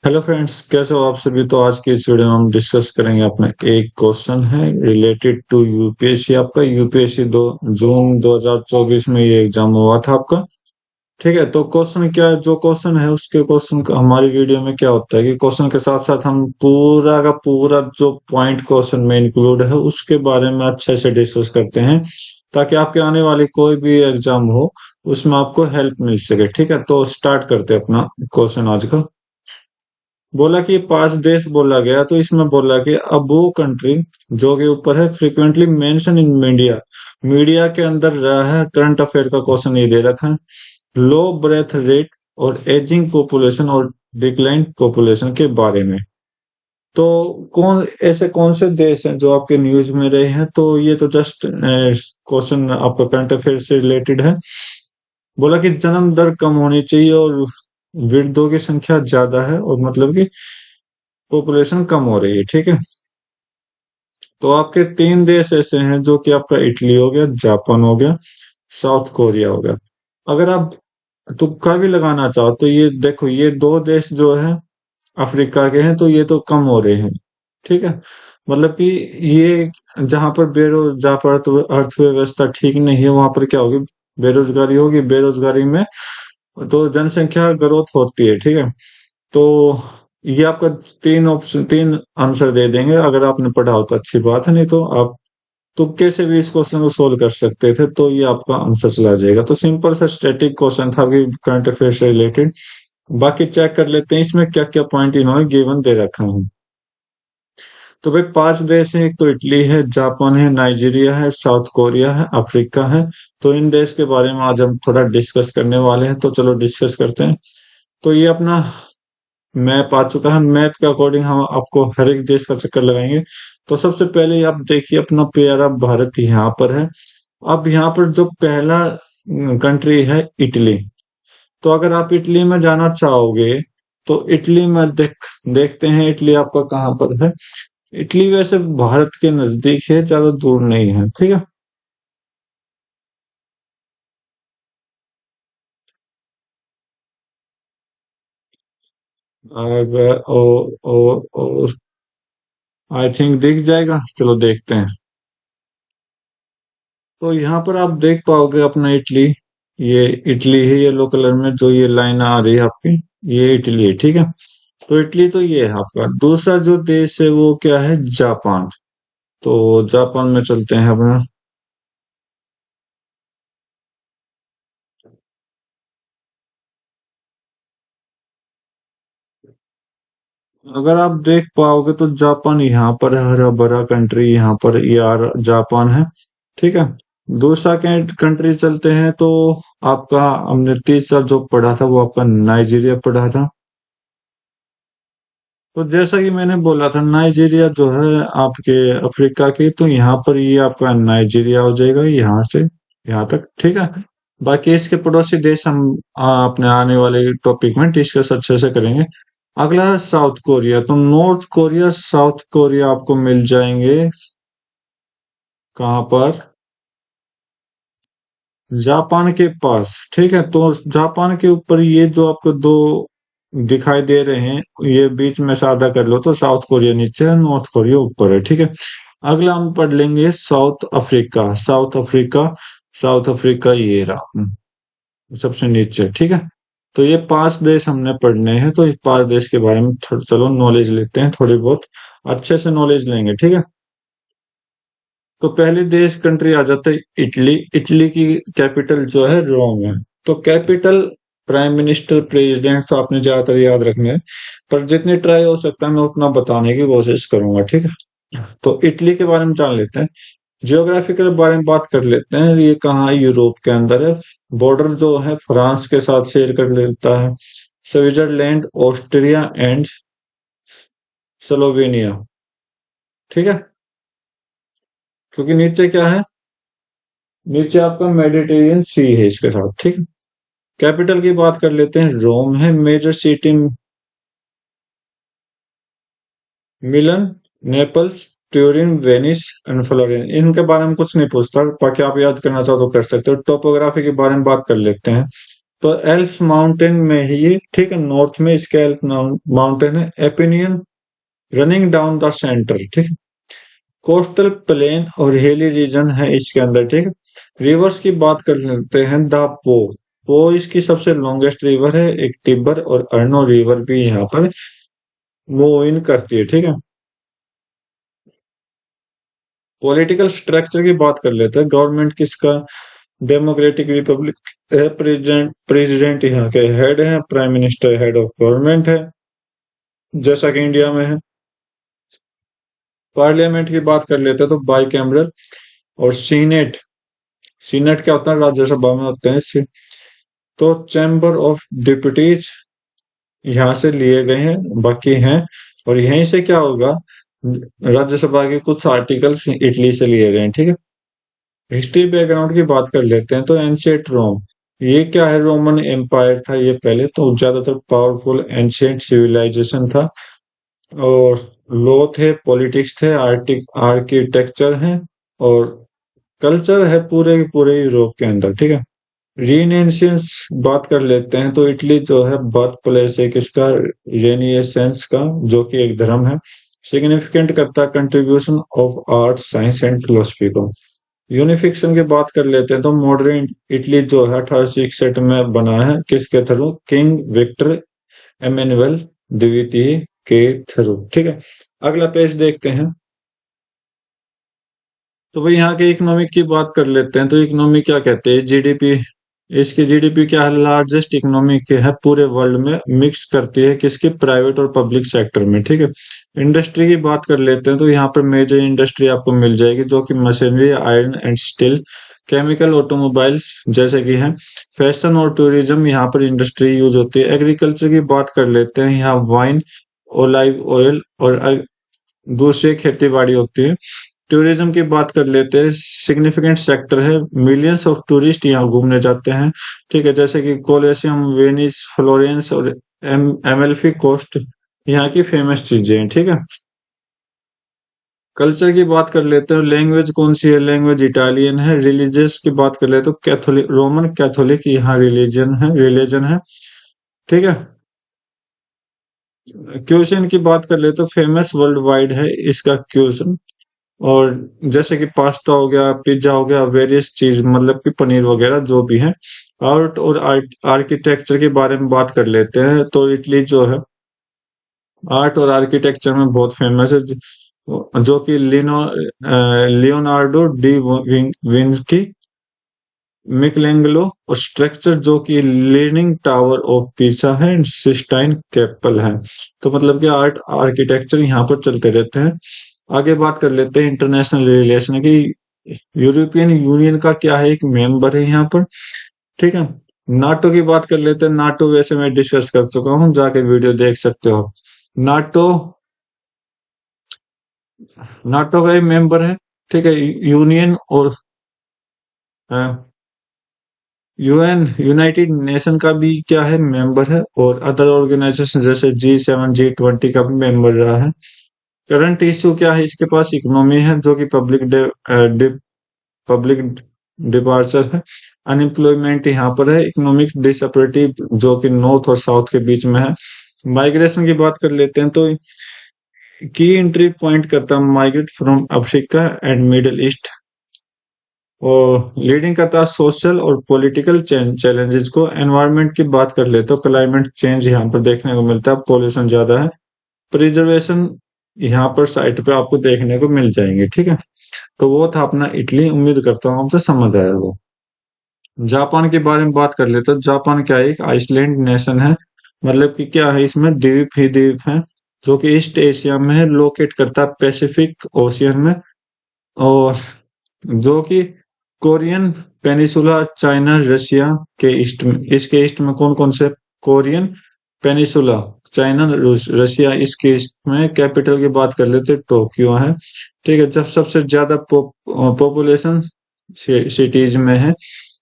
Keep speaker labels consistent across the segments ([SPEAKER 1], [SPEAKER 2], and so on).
[SPEAKER 1] Hello friends, कैसे हो आप सभी। तो आज की इस वीडियो में हम डिस्कस करेंगे अपना एक क्वेश्चन है रिलेटेड टू यूपीएससी। आपका यूपीएससी दो जून 2024 में ये एग्जाम हुआ था आपका। ठीक है, तो क्वेश्चन क्या है, जो क्वेश्चन है उसके क्वेश्चन का हमारी वीडियो में क्या होता है कि क्वेश्चन के साथ साथ हम पूरा का पूरा जो पॉइंट क्वेश्चन में इंक्लूड है उसके बारे में अच्छे से डिस्कस करते हैं, ताकि आपके आने वाली कोई भी एग्जाम हो उसमें आपको हेल्प मिल सके। ठीक है, तो स्टार्ट करते हैं अपना क्वेश्चन आज का। बोला कि 5 देश बोला गया, तो इसमें बोला कि अब वो कंट्री जो के ऊपर है frequently mention in media, media के अंदर रहा है। करंट अफेयर का क्वेश्चन ये दे रखा है। लो बर्थ रेट और एजिंग पॉपुलेशन और डिक्लाइन पॉपुलेशन के बारे में। तो कौन से देश हैं जो आपके न्यूज में रहे हैं। तो ये तो जस्ट क्वेश्चन आपका करंट अफेयर से रिलेटेड है। बोला कि जन्म दर कम होनी चाहिए और वृद्धों की संख्या ज्यादा है, और मतलब कि पॉपुलेशन कम हो रही है। ठीक है, तो आपके 3 देश ऐसे हैं जो कि आपका इटली हो गया, जापान हो गया, साउथ कोरिया हो गया। अगर आप तुक्का भी लगाना चाहो तो ये देखो, ये 2 देश जो है अफ्रीका के हैं, तो ये तो कम हो रहे हैं। ठीक है, मतलब कि ये जहां पर जहां पर अर्थव्यवस्था ठीक नहीं है वहां पर क्या होगी, बेरोजगारी होगी। बेरोजगारी में तो जनसंख्या ग्रोथ होती है। ठीक है, तो ये आपका 3 आंसर दे देंगे। अगर आपने पढ़ा हो तो अच्छी बात है, नहीं तो आप तुक्के से भी इस क्वेश्चन को सोल्व कर सकते थे, तो ये आपका आंसर चला जाएगा। तो सिंपल सा स्टैटिक क्वेश्चन था कि करंट अफेयर से रिलेटेड। बाकी चेक कर लेते हैं इसमें क्या क्या पॉइंट इन्होंने गिवन दे रखा है। तो भाई 5 देश हैं, एक तो इटली है, जापान है, नाइजीरिया है, साउथ कोरिया है, अफ्रीका है। तो इन देश के बारे में आज हम थोड़ा डिस्कस करने वाले हैं, तो चलो डिस्कस करते हैं। तो ये अपना मैप आ चुका है। मैप के अकॉर्डिंग हम आपको हर एक देश का चक्कर लगाएंगे। तो सबसे पहले आप देखिए, अपना प्यारा भारत यहाँ पर है। अब यहाँ पर जो पहला कंट्री है इटली। तो अगर आप इटली में जाना चाहोगे तो इटली में देखते हैं इटली आपका कहाँ पर है। इटली वैसे भारत के नजदीक है, ज्यादा दूर नहीं है। ठीक है, अगर ओ आई थिंक दिख जाएगा, चलो देखते हैं। तो यहाँ पर आप देख पाओगे अपना इटली। ये इटली है, येलो कलर में जो ये लाइन आ रही है आपकी, ये इटली है। ठीक है, तो इटली तो ये है आपका। दूसरा जो देश है वो क्या है, जापान। तो जापान में चलते हैं अपना। अगर आप देख पाओगे तो जापान यहाँ पर है, हरा भरा कंट्री यहाँ पर यार जापान है। ठीक है, दूसरा कंट्री चलते हैं। तो आपका हमने तीसरा जो पढ़ा था वो आपका नाइजीरिया पढ़ा था। तो जैसा कि मैंने बोला था, नाइजीरिया जो है आपके अफ्रीका की, तो यहाँ पर ये आपका नाइजीरिया हो जाएगा यहाँ से यहाँ तक। ठीक है, बाकी इसके पड़ोसी देश हम अपने आने वाले टॉपिक में डिस्कस अच्छे से करेंगे। अगला है साउथ कोरिया। तो नॉर्थ कोरिया, साउथ कोरिया आपको मिल जाएंगे कहाँ पर, जापान के पास। ठीक है, तो जापान के ऊपर ये जो आपको दो दिखाई दे रहे हैं, ये बीच में से आधा कर लो तो साउथ कोरिया नीचे है, नॉर्थ कोरिया ऊपर है। ठीक है, अगला हम पढ़ लेंगे south Africa. South Africa, south Africa ये रहा सबसे नीचे। ठीक है, तो ये 5 देश हमने पढ़ने हैं, तो इस 5 देश के बारे में चलो नॉलेज लेते हैं, थोड़ी बहुत अच्छे से नॉलेज लेंगे। ठीक है, तो पहले देश कंट्री आ जाता है इटली। इटली की कैपिटल जो है रोम है। तो कैपिटल, प्राइम मिनिस्टर, प्रेसिडेंट तो आपने ज्यादातर याद रखने हैं, पर जितनी ट्राई हो सकता है मैं उतना बताने की कोशिश करूंगा। ठीक है, तो इटली के बारे में जान लेते हैं। जियोग्राफिकल बारे में बात कर लेते हैं। ये कहाँ है, यूरोप के अंदर है। बॉर्डर जो है फ्रांस के साथ शेयर कर लेता है, स्विट्जरलैंड, ऑस्ट्रिया एंड स्लोवेनिया। ठीक है, क्योंकि नीचे क्या है, नीचे आपका मेडिटेरियन सी है इसके साथ। ठीक है, कैपिटल की बात कर लेते हैं, रोम है। Major city Milan, Naples, Turin, Venice and Florence. इनके बारे में कुछ नहीं पूछता, बाकी आप याद करना चाहो तो कर सकते हो। टोपोग्राफी के बारे में बात कर लेते हैं। तो एल्प्स माउंटेन में ही ये, ठीक है, नॉर्थ में इसके एल्प माउंटेन है, एपिनियन रनिंग डाउन द सेंटर, ठीक है। कोस्टल प्लेन और हिली रीजन है इसके अंदर, ठीक है। रिवर्स की बात कर लेते हैं, द पो इसकी सबसे लॉन्गेस्ट रिवर है, एक टिबर और अर्नो रिवर भी यहाँ पर मूव इन करती है, ठीक है। पॉलिटिकल स्ट्रक्चर की बात कर लेते हैं, गवर्नमेंट किसका, डेमोक्रेटिक रिपब्लिक है, प्रेसिडेंट प्रेसिडेंट यहाँ के हेड है, prime minister head of government है, जैसा कि इंडिया में है। पार्लियामेंट की बात कर लेते हैं तो बाई कैमरल, और सीनेट, सीनेट क्या होता है, राज्यसभा में होते हैं। तो चैम्बर ऑफ डिप्यूटीज यहाँ से लिए गए हैं, बाकी हैं, और यहीं से क्या होगा, राज्यसभा के कुछ आर्टिकल्स इटली से लिए गए हैं, ठीक है। हिस्ट्री बैकग्राउंड की बात कर लेते हैं तो एंशिएंट रोम, ये क्या है, रोमन एम्पायर था ये पहले, तो ज्यादातर पावरफुल एंशिएंट सिविलाइजेशन था, और लॉ थे, पॉलिटिक्स थे, आर्किटेक्चर है, और कल्चर है पूरे के पूरे यूरोप के अंदर, ठीक है। रीनेसेंस बात कर लेते हैं तो इटली जो है बर्थ प्लेस है किसका, रेनिएसेंस का, जो कि एक धर्म है, सिग्निफिकेंट करता है contribution of art science and philosophy को। यूनिफिकेशन की बात कर लेते हैं तो मॉडर्न इटली जो है 1861 में बना है, किसके थ्रू, किंग विक्टर एमेनुअल द्वितीय के थ्रू, ठीक है। अगला पेज देखते हैं, तो भाई यहाँ के इकोनॉमिक की बात कर लेते हैं, तो इकोनॉमी क्या कहते हैं, जीडीपी, इसकी जीडीपी क्या है, लार्जेस्ट इकोनॉमी के है पूरे वर्ल्ड में, मिक्स करती है किसकी, प्राइवेट और पब्लिक सेक्टर में, ठीक है। इंडस्ट्री की बात कर लेते हैं तो यहाँ पर मेजर इंडस्ट्री आपको मिल जाएगी, जो कि machinery, iron and steel, chemical, automobiles जैसे कि है, फैशन और टूरिज्म यहाँ पर इंडस्ट्री यूज होती है। एग्रीकल्चर की बात कर लेते हैं, यहाँ वाइन, ओलाइव ऑयल और दूसरी खेती बाड़ी होती है। टूरिज्म की बात कर लेते हैं, सिग्निफिकेंट सेक्टर है, मिलियंस ऑफ टूरिस्ट यहाँ घूमने जाते हैं, ठीक है, जैसे कि कोलेशियम, वेनिस, फ्लोरेंस और एमेल्फी कोस्ट यहाँ की फेमस चीजें हैं, ठीक है। कल्चर की बात कर लेते हैं, लैंग्वेज कौन सी है, लैंग्वेज इटालियन है। रिलीजियस की बात कर लेते तो कैथोलिक, रोमन कैथोलिक यहाँ रिलीजन है, ठीक है। क्यूशन की बात कर ले तो फेमस वर्ल्ड वाइड है इसका क्यूशन, और जैसे कि पास्ता हो गया, पिज्जा हो गया, वेरियस चीज, मतलब कि पनीर वगैरह जो भी है। आर्ट और आर्किटेक्चर के बारे में बात कर लेते हैं, तो इटली जो है आर्ट और आर्किटेक्चर में बहुत फेमस है, जो कि लियोनार्डो डी विंकी, मिकलेंगलो, और स्ट्रक्चर जो कि लीनिंग टावर ऑफ पीसा है, एंड सिस्टाइन कैपल है। तो मतलब कि आर्ट आर्किटेक्चर यहाँ पर चलते रहते हैं। आगे बात कर लेते हैं इंटरनेशनल रिलेशन की, यूरोपियन यूनियन का क्या है, एक मेंबर है यहाँ पर, ठीक है। नाटो की बात कर लेते हैं, नाटो वैसे मैं डिस्कस कर चुका हूँ, जाके वीडियो देख सकते हो। नाटो नाटो का एक मेंबर है, ठीक है। यूनियन और यूएन, यूनाइटेड नेशन का भी क्या है, मेंबर है, और अदर ऑर्गेनाइजेशन जैसे G7, G20 का भी मेंबर रहा है। करंट इश्यू क्या है इसके पास, इकोनॉमी है, जो कि पब्लिक डिपार्चर है, अनएम्प्लॉयमेंट यहाँ पर है, इकोनॉमिक डिसअपरेटी जो कि नॉर्थ और साउथ के बीच में है। माइग्रेशन की बात कर लेते हैं तो की एंट्री पॉइंट करता है migrate from Africa and middle east, और लीडिंग करता है सोशल और पॉलिटिकल चैलेंजेस को। एनवायरनमेंट की बात कर लेते तो क्लाइमेट चेंज यहाँ पर देखने को मिलता है, पॉल्यूशन ज्यादा है। प्रिजर्वेशन यहाँ पर साइट पे आपको देखने को मिल जाएंगे, ठीक है। तो वो था अपना इटली, उम्मीद करता हूँ आपसे समझ आया वो। जापान के बारे में बात कर लेते तो जापान क्या है, एक आइसलैंड नेशन है, मतलब कि क्या है, इसमें द्वीप ही द्वीप है, जो कि ईस्ट एशिया में है, लोकेट करता है पैसिफिक ओशियन में, और जो कि कोरियन पेनिसुला, चाइना, रशिया के ईस्ट में, इसके ईस्ट में कौन कौन से, कोरियन पेनिसुला, चाइना, रशिया, इसके ईस्ट में। कैपिटल की बात कर लेते टोक्यो है, ठीक है। जब सबसे ज्यादा पॉपुलेशन सिटीज में है।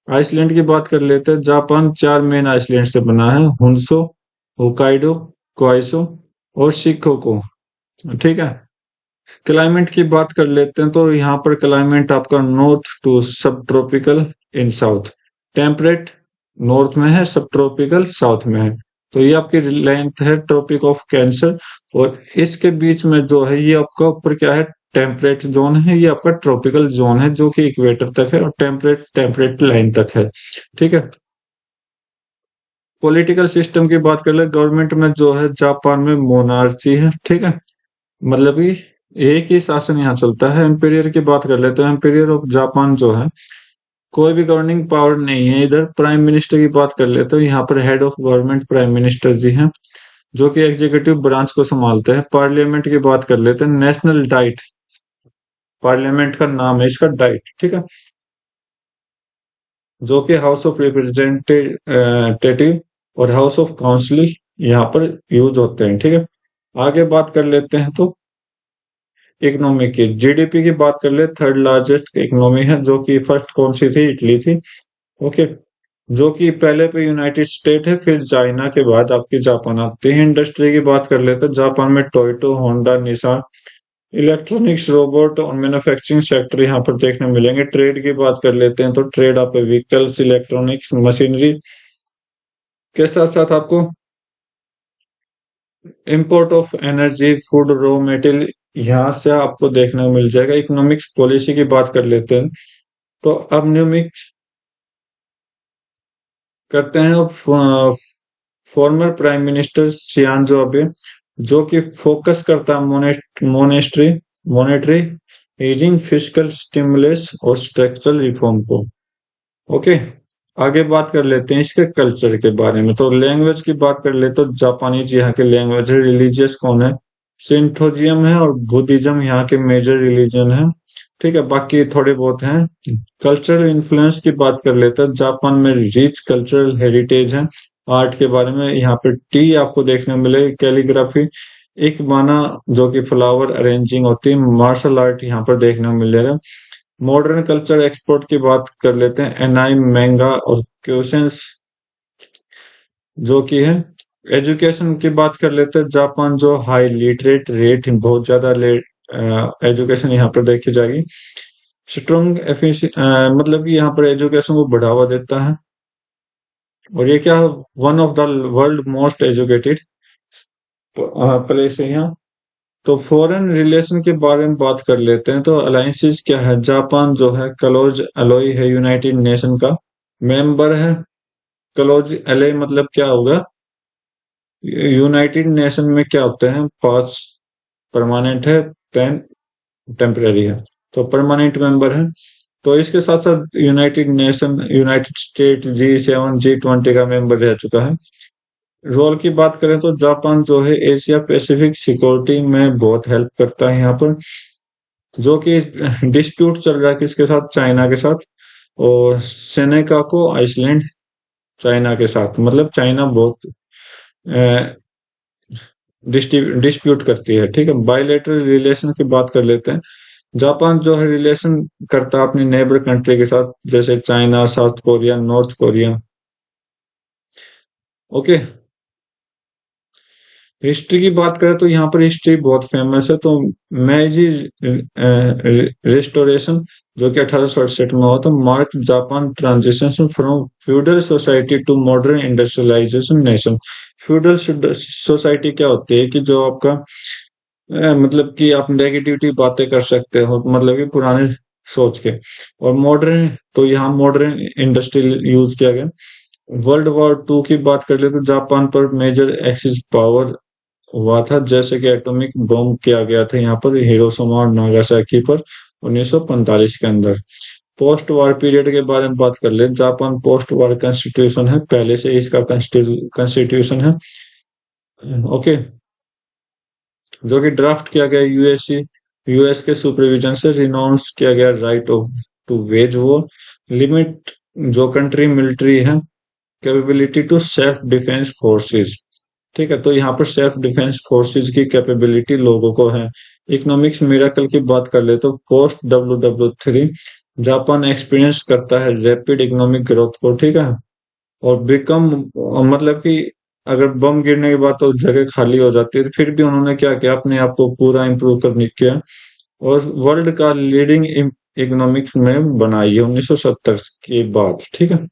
[SPEAKER 1] आइसलैंड की बात कर लेते हैं, जापान 4 मेन आइसलैंड से बना है, हुंसो, होकाइडो, क्वाइसो और शिकोको, ठीक है। क्लाइमेट की बात कर लेते हैं तो यहाँ पर क्लाइमेट आपका नॉर्थ टू सब ट्रॉपिकल इन साउथ, टेम्परेट नॉर्थ में है, सब ट्रॉपिकल साउथ में है। तो ये आपकी लेंथ है ट्रॉपिक ऑफ कैंसर। और इसके बीच में जो है ये आपका ऊपर क्या है, टेम्परेट जोन है, ये आपका ट्रॉपिकल जोन है जो कि इक्वेटर तक है, और टेम्परेट टेम्परेट लाइन तक है। ठीक है। पॉलिटिकल सिस्टम की बात कर ले, गवर्नमेंट में जो है जापान में मोनार्ची है। ठीक है, मतलब कि एक ही शासन यहाँ चलता है। एम्पीरियर की बात कर लेते हैं, एम्पीरियर ऑफ जापान जो है, कोई भी गवर्निंग पावर नहीं है इधर। प्राइम मिनिस्टर की बात कर लेते हैं, यहाँ पर head of government prime minister ji हैं, जो कि एग्जीक्यूटिव ब्रांच को संभालते हैं। पार्लियामेंट की बात कर लेते हैं, नेशनल डाइट, पार्लियामेंट का नाम है इसका डाइट। ठीक है, जो कि हाउस ऑफ रिप्रेजेंटेटिव और हाउस ऑफ काउंसिल यहाँ पर यूज होते हैं। ठीक है, आगे बात कर लेते हैं तो इकोनॉमी की, जीडीपी की बात कर ले, थर्ड लार्जेस्ट इकोनॉमी है, जो कि फर्स्ट कौन सी थी, इटली थी। ओके, जो कि पहले पे यूनाइटेड स्टेट है, फिर चाइना के बाद आपकी जापान आती है। इंडस्ट्री की बात कर लेते हैं, जापान में Toyota, Honda, Nissan, electronics, robot और मैन्युफैक्चरिंग सेक्टर यहाँ पर देखने मिलेंगे। ट्रेड की बात कर लेते हैं तो ट्रेड आप व्हीकल्स, इलेक्ट्रॉनिक्स, मशीनरी के साथ साथ आपको import of energy, food, raw material यहाँ से आपको देखने को मिल जाएगा। इकोनॉमिक्स पॉलिसी की बात कर लेते हैं तो अब न्यूमिक्स करते हैं former prime minister Shinzo Abe, जो कि फोकस करता है monastery monetary easing, fiscal stimulus और स्ट्रक्चरल रिफॉर्म को। ओके, आगे बात कर लेते हैं इसके कल्चर के बारे में। तो लैंग्वेज की बात कर ले तो जापानीज यहाँ के लैंग्वेज है। रिलीजियस कौन है, सिंथोजियम है, और बुद्धिज्म यहाँ के मेजर रिलीजन है। ठीक है, बाकी थोड़े बहुत हैं। कल्चरल इन्फ्लुएंस की बात कर लेते हैं, जापान में रिच कल्चरल हेरिटेज है। आर्ट के बारे में यहाँ पे टी आपको देखने को मिलेगी, कैलीग्राफी, एक बाना जो कि फ्लावर अरेंजिंग होती है, मार्शल आर्ट यहाँ पर देखने को मिलेगा। मॉडर्न कल्चर एक्सपोर्ट की बात कर लेते हैं, एनाई, मैंगा और क्वेश्चंस जो कि है। एजुकेशन की बात कर लेते हैं, जापान जो हाई लिटरेट रेट, बहुत ज्यादा एजुकेशन यहाँ पर देखी जाएगी। स्ट्रॉन्ग मतलब कि यहाँ पर एजुकेशन को बढ़ावा देता है। और ये क्या, one of the world most educated place है यहाँ। तो फॉरेन रिलेशन के बारे में बात कर लेते हैं तो अलायंसेस क्या है, जापान जो है क्लोज एलोई है, यूनाइटेड नेशन का मेंबर है। क्लोज एलोई मतलब क्या होगा, यूनाइटेड नेशन में क्या होते हैं, 5 परमानेंट है, 10 टेम्पररी है। तो परमानेंट मेंबर है। तो इसके साथ साथ United nation, United state G7 G20 का मेंबर रह चुका है। रोल की बात करें तो जापान जो है एशिया पैसिफिक सिक्योरिटी में बहुत हेल्प करता है यहाँ पर, जो कि डिस्प्यूट चल रहा है किसके साथ, चाइना के साथ। और सेनेका को आइसलैंड चाइना के साथ, मतलब चाइना बहुत डिस्प्यूट करती है। ठीक है, बायलैटरल रिलेशन की बात कर लेते हैं। जापान जो है रिलेशन करता है अपनी नेबर कंट्री के साथ, जैसे China, south Korea, north Korea. Okay, history की बात करें तो यहाँ पर हिस्ट्री बहुत फेमस है। तो मैजी रेस्टोरेशन जो कि 1868 में हुआ था, mark Japan transition from feudal society to modern industrialization nation. Feudal society क्या होती है कि जो आपका मतलब कि आप नेगेटिविटी बातें कर सकते हो, मतलब कि पुराने सोच के। और मॉडर्न, तो यहाँ मॉडर्न इंडस्ट्रियल यूज किया गया। वर्ल्ड वॉर 2 की बात कर ले तो जापान पर मेजर एक्सिस पावर हुआ था, जैसे कि एटॉमिक बम किया गया था यहाँ पर हिरोशिमा और नागासाकी पर 1945 के अंदर। पोस्ट वॉर पीरियड के बारे में बात कर ले, जापान पोस्ट वॉर कॉन्स्टिट्यूशन है, पहले से इसका कॉन्स्टिट्यूशन है। ओके, जो कि ड्राफ्ट किया गया यूएस के सुपरविजन से, रिनाउंस किया गया right of to wage war, limit जो कंट्री मिलिट्री है capability to self defence forces. ठीक है, तो यहाँ पर सेल्फ डिफेंस फोर्सेस की कैपेबिलिटी लोगों को है। इकोनॉमिक्स मिराकल की बात कर ले तो पोस्ट WW3 जापान एक्सपीरियंस करता है रैपिड इकोनॉमिक ग्रोथ को। ठीक है, और बिकम, मतलब कि अगर बम गिरने के बाद तो जगह खाली हो जाती है, तो फिर भी उन्होंने क्या किया, अपने आप को पूरा इम्प्रूव करने किया और वर्ल्ड का लीडिंग इकोनॉमिक्स में बनाई है 1970 के बाद। ठीक है,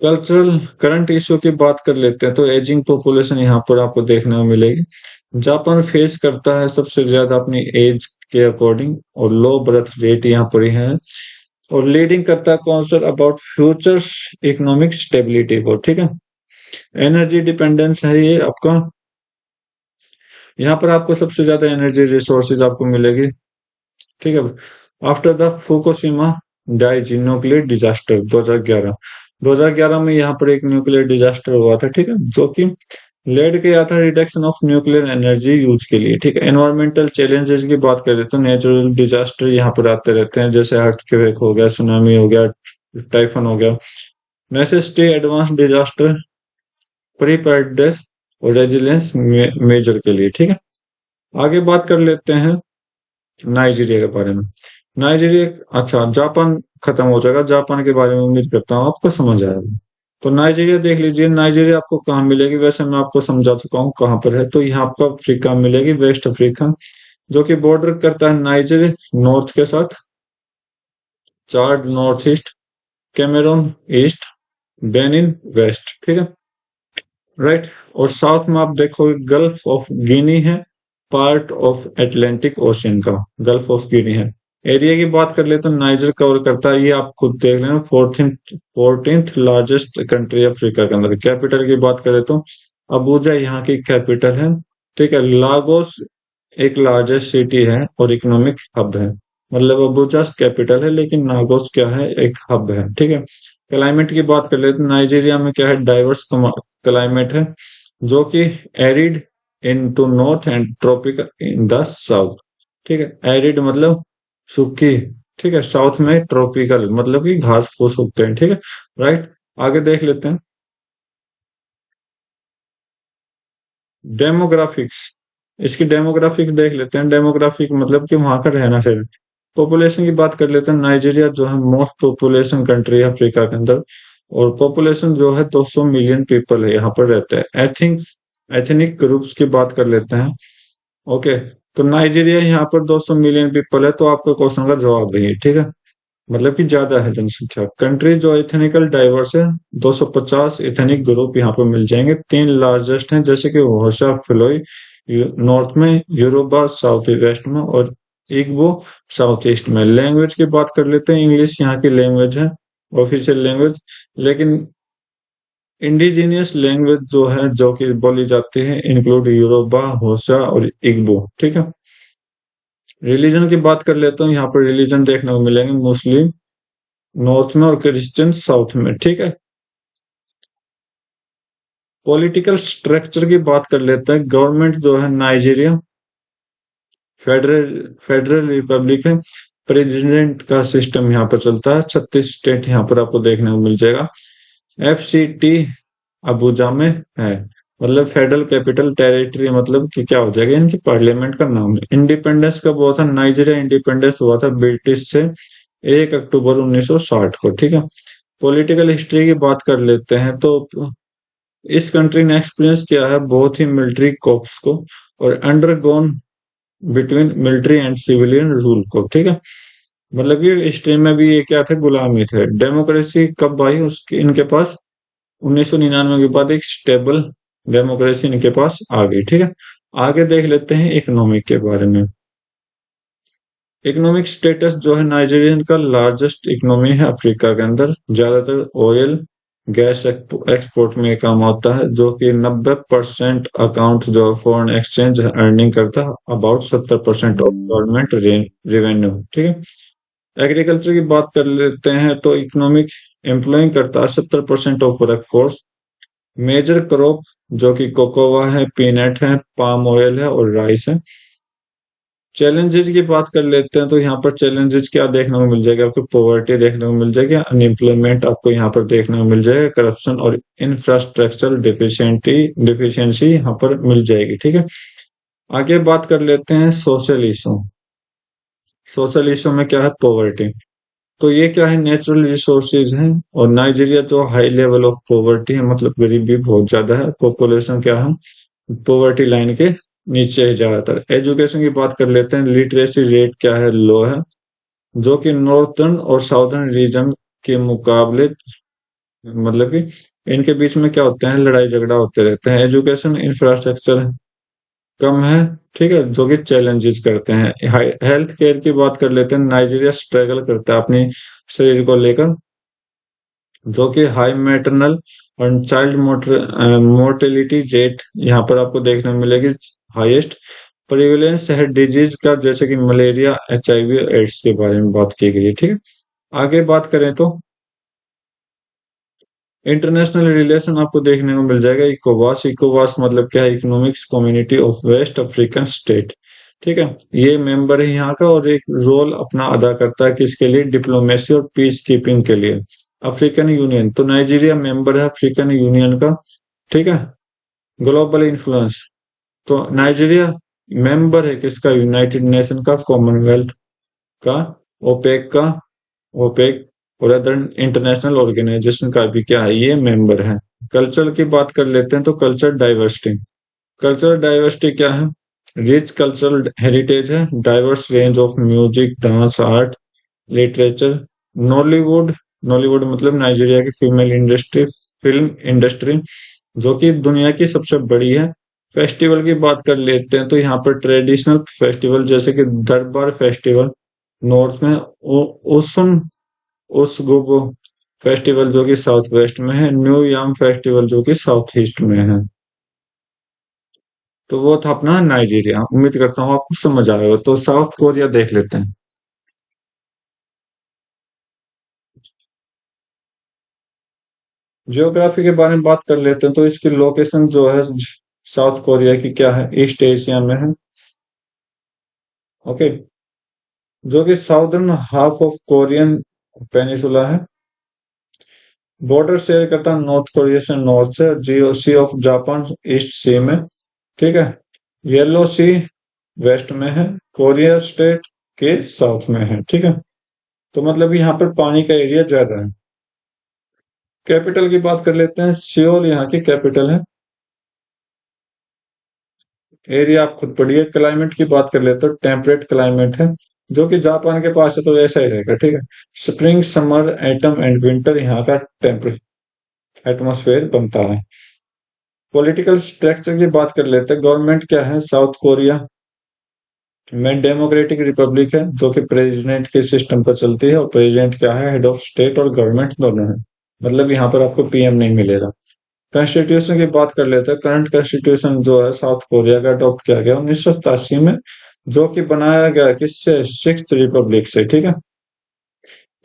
[SPEAKER 1] कल्चरल करंट इश्यू की बात कर लेते हैं तो एजिंग पॉपुलेशन यहाँ पर आपको देखने को मिलेगी। जापान फेस करता है सबसे ज्यादा अपनी एज के अकॉर्डिंग और लो बर्थ रेट यहाँ पर ही है, और लीडिंग करता है concern about futures economic stability को, ठीक है। एनर्जी डिपेंडेंस है ये आपका, यहाँ पर आपको सबसे ज्यादा एनर्जी रिसोर्सेज आपको मिलेगी, ठीक है। After the Fukushima Daiichi nuclear disaster 2011, 2011 में यहाँ पर एक न्यूक्लियर डिजास्टर हुआ था, ठीक है, जो कि लेड किया था reduction of nuclear energy use के लिए, ठीक है। एनवायरमेंटल चैलेंजेस की बात करें तो नेचुरल डिजास्टर यहाँ पर आते रहते हैं, जैसे अर्थक्वेक हो गया, सुनामी हो गया, टाइफन हो गया। नेसेसिटी एडवांस डिजास्टर प्रिपेयर्डनेस और रेजिलियंस मेजर के लिए, ठीक है। आगे बात कर लेते हैं नाइजीरिया के बारे में। नाइजीरिया, अच्छा जापान खत्म हो जाएगा, जापान के बारे में उम्मीद करता हूँ आपको समझ आएगा। तो नाइजीरिया देख लीजिए, नाइजीरिया आपको कहाँ मिलेगी, वैसे मैं आपको समझा चुका हूँ कहाँ पर है। तो यहाँ आपको अफ्रीका मिलेगी, वेस्ट अफ्रीका, जो कि बॉर्डर करता है नाइजीरिया नॉर्थ के साथ, Chad north east, Cameroon east, Benin west, ठीक है, राइट। और साउथ में आप देखोगे गल्फ ऑफ गिनी है, पार्ट ऑफ अटलांटिक ओशियन का गल्फ ऑफ गिनी है। एरिया की बात कर ले तो नाइजर कवर करता है, ये आप खुद देख लेना, 14th लार्जेस्ट कंट्री अफ्रीका के अंदर। कैपिटल की बात करें तो अबूजा यहाँ की कैपिटल है, ठीक है। लागोस एक लार्जेस्ट सिटी है और इकोनॉमिक हब है, मतलब अबूजा कैपिटल है लेकिन नागोस क्या है, एक हब है, ठीक है। क्लाइमेट की बात कर ले तो नाइजीरिया में क्या है, डाइवर्स क्लाइमेट है, जो कि arid in to north and tropical in the south, ठीक है। एरिड मतलब सूखी, ठीक है, साउथ में ट्रॉपिकल मतलब कि घास फूस उगते हैं, ठीक है, राइट। आगे देख लेते हैं डेमोग्राफिक्स, इसकी डेमोग्राफिक्स देख लेते हैं। डेमोग्राफिक मतलब कि वहां का रहना सहना। पॉपुलेशन की बात कर लेते हैं, नाइजीरिया जो है मोस्ट पॉपुलेशन कंट्री है अफ्रीका के अंदर, और पॉपुलेशन जो है 200 मिलियन पीपल है यहाँ पर रहते हैं। एथनिक ग्रुप्स की बात कर लेते हैं, ओके। तो नाइजीरिया यहाँ पर 200 मिलियन पीपल है, तो आपके क्वेश्चन का जवाब नहीं है, ठीक है, मतलब कि ज्यादा है जनसंख्या। कंट्री जो एथनिकल डाइवर्स है, 250 एथनिक ग्रुप यहाँ पर मिल जाएंगे। तीन लार्जेस्ट हैं जैसे कि होशा फिलोई नॉर्थ में, यूरोबा साउथ वेस्ट में, और इग्बो साउथ ईस्ट में। लैंग्वेज की बात कर लेते हैं, इंग्लिश यहाँ की लैंग्वेज है, ऑफिशियल लैंग्वेज, लेकिन इंडिजीनियस लैंग्वेज जो है जो कि बोली जाती है इंक्लूड यूरोबा, होशा और इग्बो, ठीक है। रिलीजन की बात कर लेते हैं, यहाँ पर रिलीजन देखने को मिलेंगे मुस्लिम नॉर्थ में और क्रिश्चियन साउथ में, ठीक है। पॉलिटिकल स्ट्रक्चर की बात कर लेते हैं। गवर्नमेंट जो है नाइजीरिया फेडरल फेडरल रिपब्लिक है, प्रेसिडेंट का सिस्टम यहाँ पर चलता है। 36 स्टेट यहाँ पर आपको देखने को मिल जाएगा। FCT अबूजा में है, मतलब फेडरल कैपिटल टेरिटरी, मतलब कि क्या हो जाएगा, इनकी पार्लियामेंट का नाम है। इंडिपेंडेंस कब हुआ था नाइजीरिया, इंडिपेंडेंस हुआ था ब्रिटिश से 1 अक्टूबर 1960 को, ठीक है। पॉलिटिकल हिस्ट्री की बात कर लेते हैं तो इस कंट्री ने एक्सपीरियंस किया है बहुत ही मिलिट्री कॉप्स को, और undergone between military and civilian rule को, ठीक है। मतलब कि हिस्ट्री में भी ये क्या थे, गुलामी थे। डेमोक्रेसी कब आई उसके इनके पास, 1999 के बाद एक स्टेबल डेमोक्रेसी इनके पास आ गई, ठीक है। आगे देख लेते हैं इकोनॉमिक के बारे में। इकोनॉमिक स्टेटस जो है नाइजीरियन का लार्जेस्ट इकोनॉमी है अफ्रीका के अंदर, ज्यादातर ऑयल गैस एक्सपोर्ट में काम होता है, जो कि 90% अकाउंट जो फॉरेन एक्सचेंज अर्निंग करता है, अबाउट 70% ऑफ गवर्नमेंट रेवेन्यू, ठीक है। एग्रीकल्चर की बात कर लेते हैं तो इकोनॉमिक एम्प्लॉइंग करता है 70% ऑफ वर्कफोर्स। मेजर क्रॉप जो कि कोकोवा है, पीनट है, पाम ऑयल है और राइस है। चैलेंजेस की बात कर लेते हैं तो यहाँ पर चैलेंजेस क्या देखने को मिल जाएगा आपको, पॉवर्टी देखने को मिल जाएगी, अनएम्प्लॉयमेंट आपको यहाँ पर देखने को मिल जाएगा, करप्शन और इंफ्रास्ट्रक्चरल डिफिशियंसी यहाँ पर मिल जाएगी, ठीक है। आगे बात कर लेते हैं सोशल इशू। सोशल इशू में क्या है, पॉवर्टी। तो ये क्या है, नेचुरल रिसोर्सेज हैं, और नाइजीरिया जो हाई लेवल ऑफ पॉवर्टी है, मतलब गरीबी बहुत ज्यादा है। पॉपुलेशन क्या है, पॉवर्टी लाइन के नीचे है ज्यादातर। एजुकेशन की बात कर लेते हैं, लिटरेसी रेट क्या है, लो है, जो कि नॉर्थर्न और साउथर्न रीजन के मुकाबले मतलब कि इनके बीच में क्या होते हैं, लड़ाई झगड़ा होते रहते हैं। एजुकेशन इंफ्रास्ट्रक्चर कम है, ठीक है, जो कि चैलेंजेस करते हैं। हेल्थ केयर की बात कर लेते हैं। नाइजीरिया स्ट्रगल करता है अपनी शरीर को लेकर, जो कि हाई मैटरनल और चाइल्ड मोर्टेलिटी रेट यहाँ पर आपको देखने को मिलेगी हाईएस्ट। प्रिवेलेंस है डिजीज का, जैसे कि मलेरिया, एचआईवी, एड्स के बारे में बात की गई है, ठीक है। आगे बात करें तो इंटरनेशनल रिलेशन आपको देखने को मिल जाएगा। इकोवास, इकोवास मतलब क्या है, economics community of West African state, ठीक है। ये मेंबर है यहाँ का, और एक रोल अपना अदा करता है किसके लिए, डिप्लोमेसी और पीस कीपिंग के लिए। अफ्रीकन यूनियन, तो नाइजीरिया मेंबर है अफ्रीकन यूनियन का, ठीक है। ग्लोबल इन्फ्लुएंस, तो नाइजीरिया मेंबर है किसका, यूनाइटेड नेशन का, कॉमनवेल्थ का, ओपेक का, ओपेक और अदर इंटरनेशनल ऑर्गेनाइजेशन का भी क्या है, ये मेंबर है। कल्चर की बात कर लेते हैं तो कल्चर डाइवर्सिटी, कल्चरल डाइवर्सिटी क्या है, रिच कल्चरल हेरिटेज है, diverse range of music, dance, art, literature. Nollywood, Nollywood मतलब नाइजीरिया की फीमेल इंडस्ट्री, फिल्म इंडस्ट्री, जो कि दुनिया की सबसे बड़ी है। फेस्टिवल की बात कर लेते हैं तो यहाँ पर ट्रेडिशनल फेस्टिवल जैसे कि दरबार फेस्टिवल नॉर्थ में, ओसम ओसगोबो फेस्टिवल जो कि साउथ वेस्ट में है, न्यू याम फेस्टिवल जो कि साउथ ईस्ट में है। तो वो था अपना नाइजीरिया। उम्मीद करता हूँ आपको समझ आया हो। तो साउथ कोरिया देख लेते हैं। जियोग्राफी के बारे में बात कर लेते हैं तो इसकी लोकेशन जो है साउथ कोरिया की क्या है, ईस्ट एशिया में है, ओके। जो कि southern half of Korean peninsula है। बॉर्डर शेयर करता है नॉर्थ कोरिया से, नॉर्थ से, जियो सी ऑफ जापान ईस्ट सी में, ठीक है। येलो सी वेस्ट में है, कोरिया स्टेट के साउथ में है, ठीक है। तो मतलब यहाँ पर पानी का एरिया ज्यादा है। कैपिटल की बात कर लेते हैं, सियोल यहाँ की कैपिटल है। एरिया आप खुद पढ़िए। क्लाइमेट की बात कर लेते हो, टेम्परेट क्लाइमेट है, जो कि जापान के पास है तो ऐसा ही रहेगा, ठीक है। Spring, summer, atom and winter यहाँ का टेम्परेट एटमोसफेयर बनता है। पॉलिटिकल स्ट्रक्चर की बात कर लेते हैं। गवर्नमेंट क्या है साउथ कोरिया में, डेमोक्रेटिक रिपब्लिक है, जो कि प्रेसिडेंट के सिस्टम पर चलती है, और प्रेसिडेंट क्या है, हेड ऑफ स्टेट और गवर्नमेंट दोनों है। मतलब यहाँ पर आपको पीएम नहीं मिलेगा। कॉन्स्टिट्यूशन की बात कर लेते हैं। करंट कॉन्स्टिट्यूशन जो है साउथ कोरिया का अडॉप्ट किया गया 1987 में, जो कि बनाया गया किससे, सिक्स्थ रिपब्लिक से, ठीक है।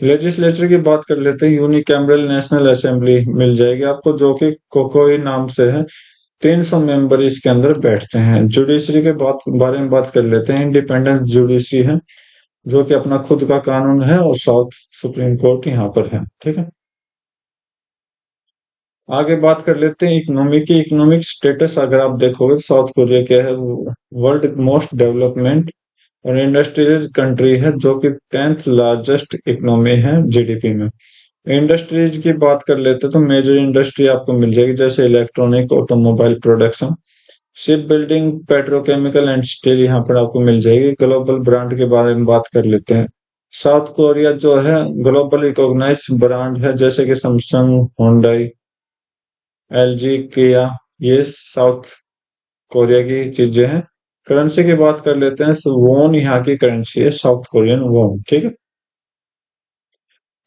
[SPEAKER 1] लेजिस्लेचर की बात कर लेते हैं। यूनिकैमरल नेशनल असेंबली मिल जाएगी आपको, जो कि कोकोई नाम से है। 300 मेंबर इसके अंदर बैठते हैं। जुडिशरी के बारे में बात कर लेते हैं। इंडिपेंडेंट जुडिशरी है, जो कि अपना खुद का कानून है, और साउथ सुप्रीम कोर्ट यहाँ पर है, ठीक है। आगे बात कर लेते हैं इकोनॉमी की। इकोनॉमिक स्टेटस अगर आप देखोगे तो साउथ कोरिया क्या है, वर्ल्ड मोस्ट डेवलपमेंट और इंडस्ट्रियल कंट्री है, जो कि 10th लार्जेस्ट इकोनॉमी है जीडीपी में। इंडस्ट्रीज की बात कर लेते हैं तो मेजर इंडस्ट्री आपको मिल जाएगी, जैसे electronic, automobile production, ship building, petrochemical and steel यहाँ पर आपको मिल जाएगी। ग्लोबल ब्रांड के बारे में बात कर लेते हैं। साउथ कोरिया जो है ग्लोबल रिकॉग्नाइज ब्रांड है, जैसे कि सैमसंग, होंडाई, एलजी, किया, ये साउथ कोरिया की चीजें हैं। करेंसी की बात कर लेते हैं। वोन यहाँ की करेंसी है, साउथ कोरियन वोन, ठीक है।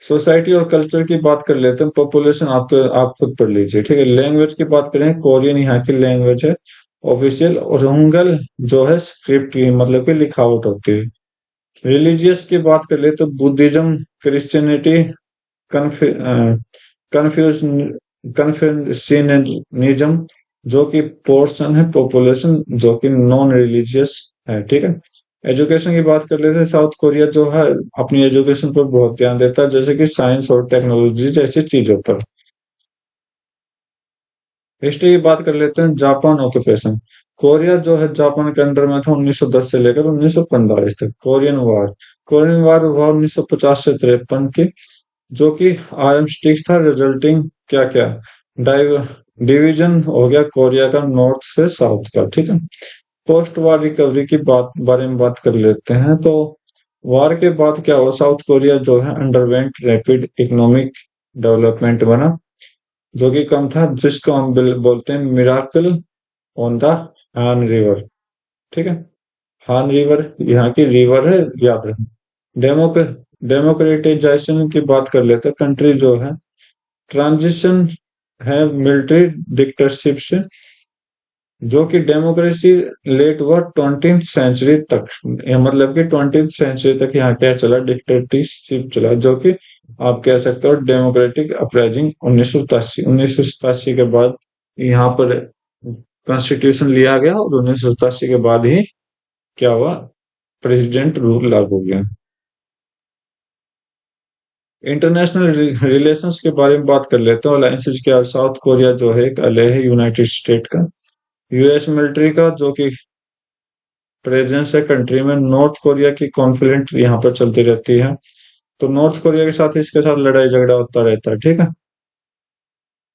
[SPEAKER 1] सोसाइटी और कल्चर की बात कर लेते हैं। पॉपुलेशन आपके आप खुद पढ़ लीजिए, ठीक है। लैंग्वेज की बात करें, कोरियन यहाँ की लैंग्वेज है ऑफिशियल, और हंगल जो है स्क्रिप्ट की, मतलब कि लिखावट होती है। रिलीजियस की बात कर ले तो बुद्धिज्म, क्रिश्चियनिटी, कन्फ्यूज कन्फ्यूशनिज्म, जो कि पोर्शन है, पॉपुलेशन जो कि नॉन रिलीजियस है, ठीक है। एजुकेशन की बात कर लेते हैं। साउथ कोरिया जो है अपनी एजुकेशन पर बहुत ध्यान देता है, जैसे कि साइंस और टेक्नोलॉजी जैसी चीजों पर। हिस्ट्री की बात कर लेते हैं। जापान ऑक्यूपेशन, कोरिया जो है जापान के अंडर में था 1910 से लेकर 1945 तक। कोरियन वार, कोरियन वार हुआ 1950 से 53 की, जो कि आर्मस्टिक्स था, रिजल्टिंग क्या क्या डिवीजन हो गया कोरिया का नॉर्थ से साउथ का, ठीक है। पोस्ट वार रिकवरी की बारे में बात कर लेते हैं। तो वार के बाद क्या हुआ, साउथ कोरिया जो है अंडरवेंट रैपिड इकोनॉमिक डेवलपमेंट बना। जो कि कम था, जिसको हम बोलते हैं मिराकल ऑन द हान रिवर। ठीक है, हान रिवर यहाँ की रिवर है, याद रखें। डेमोक डेमोक्रेटाइजेशन की बात कर लेते हैं। कंट्री जो है ट्रांजिशन है मिलिट्री डिक्टेटरशिप से, जो कि डेमोक्रेसी लेट हुआ 20th सेंचुरी तक। मतलब कि 20th सेंचुरी तक यहाँ क्या चला, डिक्टेटरशिप चला, जो कि आप कह सकते हो डेमोक्रेटिक अपराइजिंग 1987 के बाद यहाँ पर कॉन्स्टिट्यूशन लिया गया, और 1987 के बाद ही क्या हुआ, प्रेसिडेंट रूल लागू हो गया। इंटरनेशनल रिलेशंस के बारे में बात कर लेते हैं। अलायंसेज क्या, साउथ कोरिया जो है एक अले है यूनाइटेड स्टेट का। यूएस मिलिट्री का जो कि प्रेजेंस है कंट्री में। नॉर्थ कोरिया की कॉन्फ्लिक्ट यहाँ पर चलती रहती है, तो नॉर्थ कोरिया के साथ इसके साथ लड़ाई झगड़ा होता रहता है। ठीक है,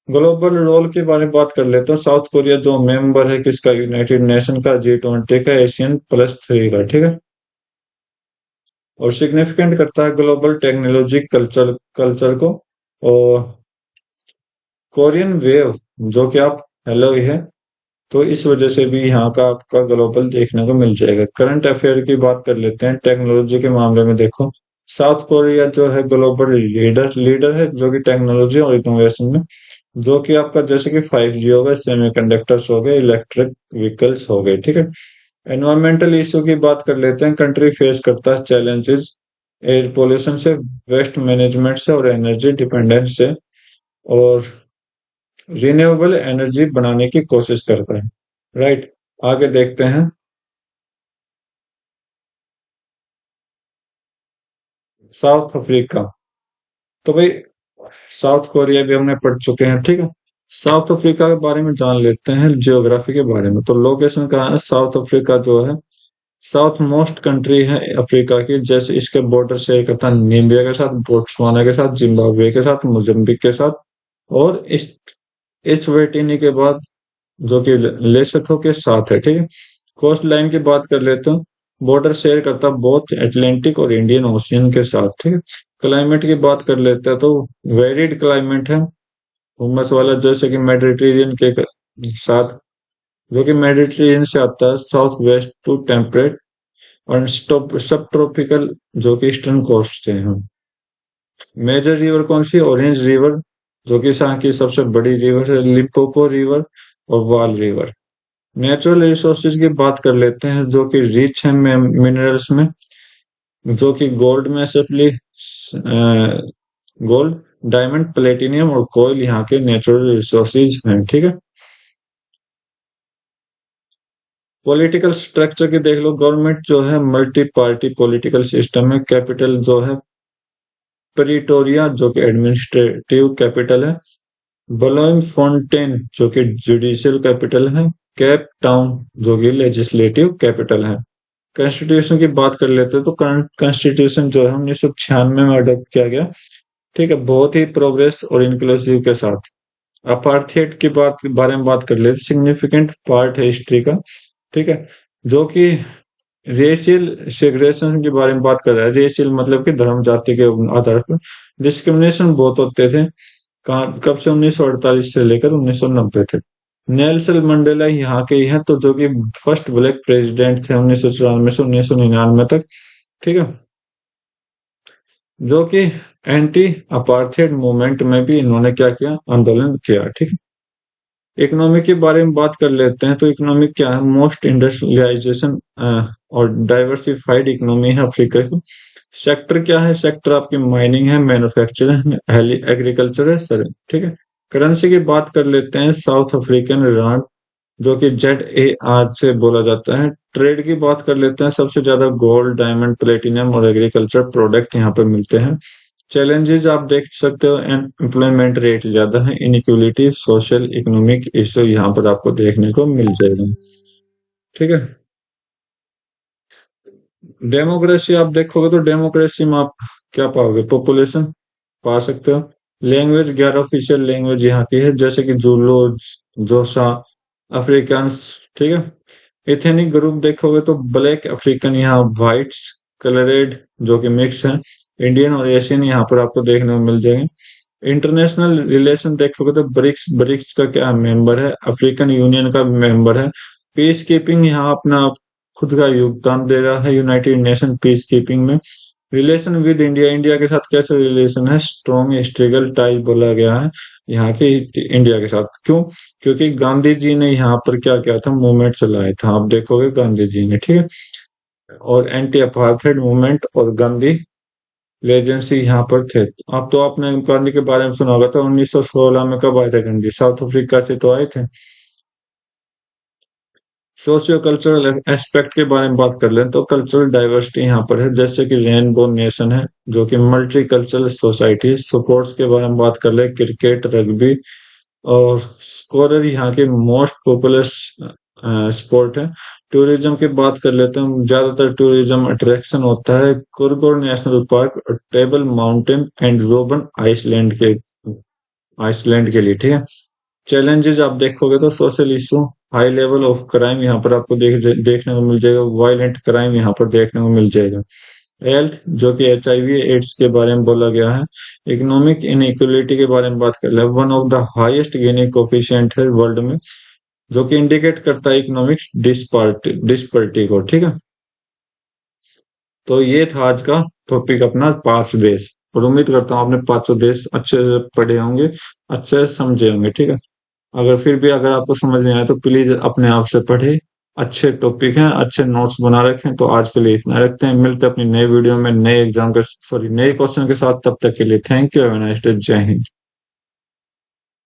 [SPEAKER 1] ग्लोबल रोल के बारे में बात कर लेते हैं। साउथ कोरिया जो मेंबर है किसका, यूनाइटेड नेशन का, G20 का, ASEAN+3 का। ठीक है, और सिग्निफिकेंट करता है ग्लोबल टेक्नोलॉजी कल्चर कल्चर को। और कोरियन वेव जो कि आप हेलो ही है, तो इस वजह से भी यहाँ का आपका ग्लोबल देखने को मिल जाएगा। करंट अफेयर की बात कर लेते हैं। टेक्नोलॉजी के मामले में देखो, साउथ कोरिया जो है ग्लोबल लीडर लीडर है, जो कि टेक्नोलॉजी और इनोवेशन में, जो कि आपका जैसे कि 5G हो गए, सेमीकंडक्टर्स हो गए, इलेक्ट्रिक व्हीकल्स हो गए। ठीक है, एनवायरमेंटल इशू की बात कर लेते हैं। कंट्री फेस करता है चैलेंजेस एयर पोल्यूशन से, वेस्ट मैनेजमेंट से, और एनर्जी डिपेंडेंस से, और रिन्यूएबल एनर्जी बनाने की कोशिश करता है। राइट, आगे देखते हैं। साउथ अफ्रीका, तो भाई साउथ कोरिया भी हमने पढ़ चुके हैं। ठीक है, साउथ अफ्रीका के बारे में जान लेते हैं, जियोग्राफी के बारे में। तो लोकेशन कहाँ है, साउथ अफ्रीका जो है साउथ मोस्ट कंट्री है अफ्रीका की। जैसे इसके बॉर्डर शेयर करता है नामीबिया के साथ, बोट्सवाना के साथ, जिम्बाब्वे के साथ, मोजाम्बिक के साथ, और इस वेटिनी के बाद जो कि लेसोथो के साथ है। ठीक है, कोस्ट लाइन की बात कर लेते हैं। बॉर्डर शेयर करता है बोथ अटलांटिक और इंडियन ओशियन के साथ। ठीक है, क्लाइमेट की बात कर लेते हैं, तो वेरिड क्लाइमेट है, हुमस वाला, जैसे कि मेडिटेरियन के साथ, जो कि मेडिटेरियन से आता है, साउथ वेस्ट टू टेम्परेट, और सब ट्रॉपिकल, जो कि ईस्टर्न कोस्ट से हैं। मेजर रिवर कौन सी, ऑरेंज रिवर, जो कि यहाँ की सबसे बड़ी रिवर है, लिम्पोपो रिवर, और वाल रिवर। नेचुरल रिसोर्सेज की बात कर लेते हैं, जो कि रिच है मिनरल्स में, जो कि गोल्ड में सिर्फली गोल्ड, डायमंड, प्लेटिनियम और कोयल यहाँ के नेचुरल रिसोर्सेज हैं। ठीक है, पॉलिटिकल स्ट्रक्चर की देख लो। गवर्नमेंट जो है मल्टी पार्टी पॉलिटिकल सिस्टम है। कैपिटल जो है प्रीटोरिया, जो कि एडमिनिस्ट्रेटिव कैपिटल है। ब्लोइम फोंटेन, जो कि जुडिशियल कैपिटल है। केप टाउन, जो कि लेजिस्लेटिव कैपिटल है। कॉन्स्टिट्यूशन की बात कर लेते हैं, तो कॉन्स्टिट्यूशन जो है 1996 में अडॉप्ट किया गया। ठीक है, बहुत ही प्रोग्रेस और इंक्लूसिव के साथ। अपार्थेड की बात बारे में बात कर लेते, सिग्निफिकेंट पार्ट है हिस्ट्री का। ठीक है, जो कि रेशियल सेग्रेगेशन के बारे में बात कर रहा है। रेशियल मतलब कि धर्म जाति के आधार पर डिस्क्रिमिनेशन बहुत होते थे। कहाँ, कब से, 1948 से लेकर 1990 तक। नेल्सन मंडेला यहाँ के ही हैं, तो जो कि फर्स्ट ब्लैक प्रेसिडेंट थे 1994 से 1999 तक। ठीक है, जो कि एंटी अपार्थेड मूवमेंट में भी इन्होंने क्या किया, आंदोलन किया। ठीक है, इकोनॉमी के बारे में बात कर लेते हैं। तो इकोनॉमी क्या है, मोस्ट इंडस्ट्रियलाइजेशन और डाइवर्सिफाइड इकोनॉमी है अफ्रीका की। सेक्टर क्या है, सेक्टर आपकी माइनिंग है, मैन्युफैक्चरिंग है, एग्रीकल्चर है, सर। ठीक है, करेंसी की बात कर लेते हैं। साउथ अफ्रीकन रांड, जो कि ZAR से बोला जाता है। ट्रेड की बात कर लेते हैं। सबसे ज्यादा गोल्ड, डायमंड, प्लेटिनियम और एग्रीकल्चर प्रोडक्ट यहाँ पे मिलते हैं। चैलेंजेस आप देख सकते हो, एम्प्लॉयमेंट रेट ज्यादा है, इनइक्वलिटी, सोशल इकोनॉमिक इशू यहाँ पर आपको देखने को मिल जाएगा। ठीक है, डेमोक्रेसी आप देखोगे, तो डेमोक्रेसी में आप क्या पाओगे, पॉपुलेशन पा सकते हो। लैंग्वेज 11 ऑफिशियल लैंग्वेज यहाँ की है, जैसे कि जूलो, जोसा, अफ्रीकांस। ठीक है, एथेनिक ग्रुप देखोगे तो ब्लैक अफ्रीकन, यहाँ व्हाइट्स, कलरेड, जो कि मिक्स है, इंडियन और एशियन यहाँ पर आपको देखने को मिल जाएंगे। इंटरनेशनल रिलेशन देखोगे तो ब्रिक्स ब्रिक्स का क्या मेंबर है, अफ्रीकन यूनियन का मेंबर है। पीस कीपिंग यहाँ अपना खुद का योगदान दे रहा है यूनाइटेड नेशन पीस कीपिंग में। रिलेशन विद इंडिया, इंडिया के साथ कैसे रिलेशन है, स्ट्रॉन्ग हिस्ट्रिकल टाई बोला गया है यहाँ के इंडिया के साथ। क्यों? क्योंकि गांधी जी ने यहाँ पर क्या किया था, मूवमेंट चलाया था, आप देखोगे गांधी जी ने, ठीक है। और एंटी अपार्थाइड मूवमेंट और गांधी लेजेंसी यहाँ पर थे। अब तो आपने गांधी के बारे में सुना होगा, तो 1916 में कब आए थे गांधी, साउथ अफ्रीका से तो आए थे। सोशियो कल्चरल एस्पेक्ट के बारे में बात कर लें तो कल्चरल डाइवर्सिटी यहाँ पर है, जैसे कि रेनबो नेशन है जो कि मल्टी कल्चरल सोसाइटी। स्पोर्ट्स के बारे में बात कर ले, क्रिकेट, रग्बी और स्कोरर यहाँ के मोस्ट पॉपुलर स्पोर्ट है। टूरिज्म की बात कर लेते हैं, ज्यादातर टूरिज्म अट्रैक्शन होता है Kruger national park, table mountain and Robben Island के लिए, ठीक है। चैलेंजेस आप देखोगे तो social issue, high level of crime यहाँ पर आपको देखने को मिल जाएगा, वायलेंट क्राइम यहाँ पर देखने को मिल जाएगा। हेल्थ, जो कि HIV एड्स के बारे में बोला गया है। इकोनॉमिक इनइक्वलिटी के बारे में बात कर ले, one of the highest Guinea coefficient है वर्ल्ड में, जो कि इंडिकेट करता है इकोनॉमिक डिस्पैरिटी को, ठीक है। तो ये था आज का टॉपिक अपना, 5 देश। और उम्मीद करता हूँ आपने 5 देश अच्छे से पढ़े होंगे, अच्छे से समझे होंगे, ठीक है। अगर फिर भी अगर आपको समझ नहीं आया तो प्लीज अपने आप से पढ़े, अच्छे टॉपिक हैं, अच्छे नोट्स बना रखें। तो आज के लिए इतना रखते हैं, मिलते हैं अपनी नई वीडियो में नए एग्जाम के, सॉरी, नए क्वेश्चन के साथ। तब तक के लिए thank you, have a nice day, जय हिंद।